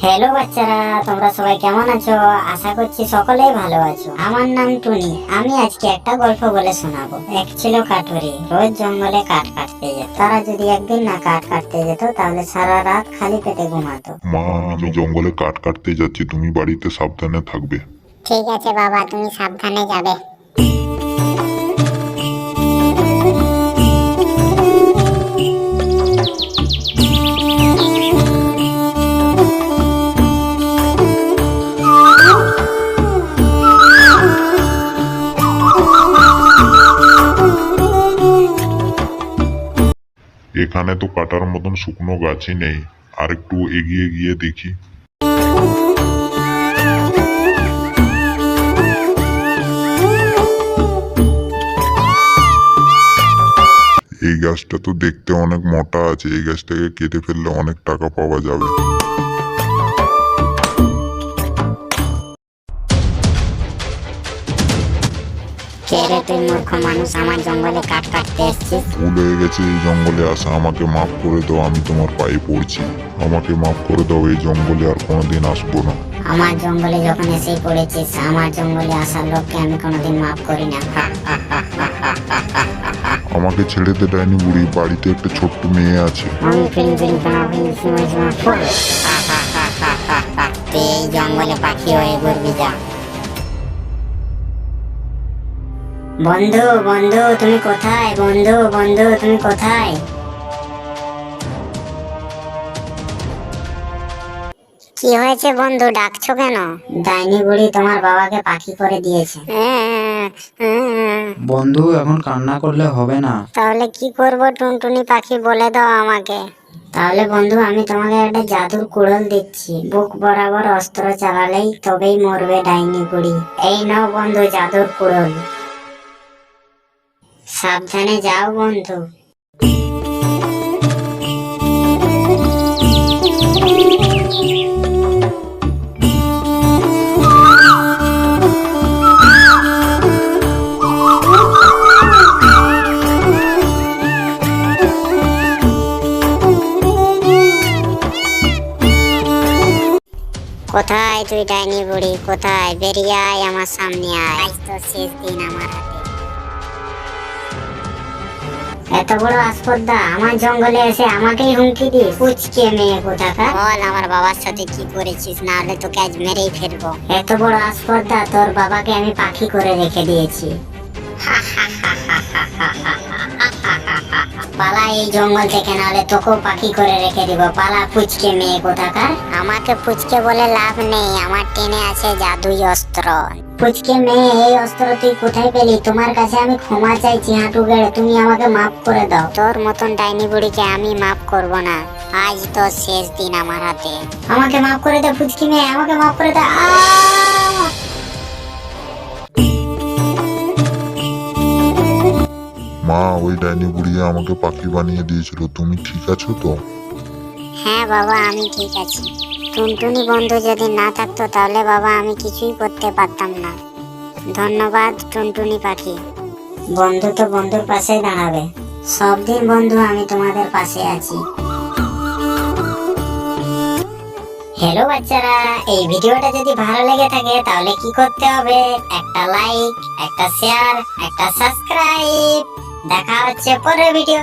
Hello বাচ্চারা, তোমরা সবাই কেমন আছো? আশা করছি সকলেই ভালো আছো। আমার নাম টুনি। আমি আজকে একটা গল্প বলে শোনাবো। এক ছিল কাঠুরি, রোজ জঙ্গলে কাঠ কাটতে যেত। তারা যদি একদিন না কাঠ কাটতে যেত তাহলে সারা রাত খালি পেটে ঘুমাতো। মা, আমি জঙ্গলে কাঠ কাটতে যাচ্ছি, তুমি বাড়িতে সাবধানে থাকবে। ঠিক আছে বাবা, তুমি সাবধানে যাবে। এখানে তো কাটার মতন শুকনো গাছই নেই, আর একটু এগিয়ে গিয়ে দেখি। এই গাছটা তো দেখতে অনেক মোটা আছে, এই গাছটাকে কেটে ফেললে অনেক টাকা পাওয়া যাবে। কে রে তুই মূর্খ মানুষ, আমার জঙ্গলে কাঠ কাটতে এসেছিস? ভুল হয়ে গেছে এই জঙ্গলে আসা, আমাকে মাফ করে দাও, আমি তোমার পায়ে পড়ছি। আমাকে মাফ করে দাও, এই জঙ্গলে আর কোনোদিন আসবো না। আমার জঙ্গলে যখন এসেই পড়েছিস, আমার জঙ্গলে আসার লোককে আমি কোনোদিন মাফ করি না। আমাকে ছেড়ে দে ডাইনি বুড়ি, বাড়িতে একটা ছোট্ট মেয়ে আছে। তুই এই জঙ্গলে পাখি হয়ে ঘুরবি যা। বন্ধু বন্ধু তুমি কোথায়? বন্ধু বন্ধু তুমি কোথায়? কি হয়েছে বন্ধু, ডাকছো কেন? ডাইনি বুড়ি তোমার বাবাকে পাখি করে দিয়েছে। বন্ধু, এখন কান্না করলে হবে না। তাহলে কি করব টুনটুনি পাখি, বলে দাও আমাকে। তাহলে বন্ধু আমি তোমাকে একটা জাদুর কুড়োল দিচ্ছি। বুক বরাবর অস্ত্র চালালেই তবেই মরবে ডাইনি বুড়ি। এই নাও বন্ধু জাদুর কুড়োল। সাবধানে যাও বন্ধু। কোথায় তুই ডাইনি বুড়ি, কোথায়? বেরিয়ে আয় আমার সামনে আয়, আজ তো শেষ দিন আমার হাতে। এত বড় আসপদ্দা আমার জঙ্গলে এসে আমাকেই হুমকি দিস? পুচকে মেয়ে কোথাকার। বল আমার বাবার সাথে কি করেছিস, না হলে তোকে আজ মেরেই ফেলবো। এত বড় আসপদ্দা, তোর বাবাকে আমি পাখি করে রেখে দিয়েছি। পালা এই জঙ্গল থেকে, নাহলে তোকেও পাখি করে রেখে দিব। পালা পুচকে মেয়ে কোথাকার। আমাকে পুচকে বলে লাভ নেই, আমার টেনে আছে জাদুই অস্ত্র। পুচকে মেয়ে, এই অস্ত্র তুই কোথায় পেলি? তোমার কাছে আমি ক্ষমা চাইছি হাঁটু গেড়ে, তুমি আমাকে মাফ করে দাও। তোর মতন ডাইনি বুড়িকে আমি মাফ করব না, আজ তো শেষ দিন আমার হাতে। আমাকে মাফ করে দে পুচকি মেয়ে, আমাকে মাফ করে দে। মা, ওই ডাইনি বুড়ি আমাকে পাখি বানিয়ে দিয়েছিল, তুমি ঠিক আছো তো? হ্যাঁ বাবা, আমি ঠিক আছি। টুনটুনি বন্ধু যদি না থাকতো তাহলে বাবা আমি কিছুই করতে পারতাম না। ধন্যবাদ টুনটুনি পাখি। বন্ধু তো বন্ধুর পাশে দাঁড়াবে। সব দিন বন্ধু আমি তোমাদের পাশে আছি। হ্যালো বাচ্চারা, এই ভিডিওটা যদি ভালো লেগে থাকে তাহলে কি করতে হবে? একটা লাইক, একটা শেয়ার, একটা সাবস্ক্রাইব। দেখা হচ্ছে পরের ভিডিও।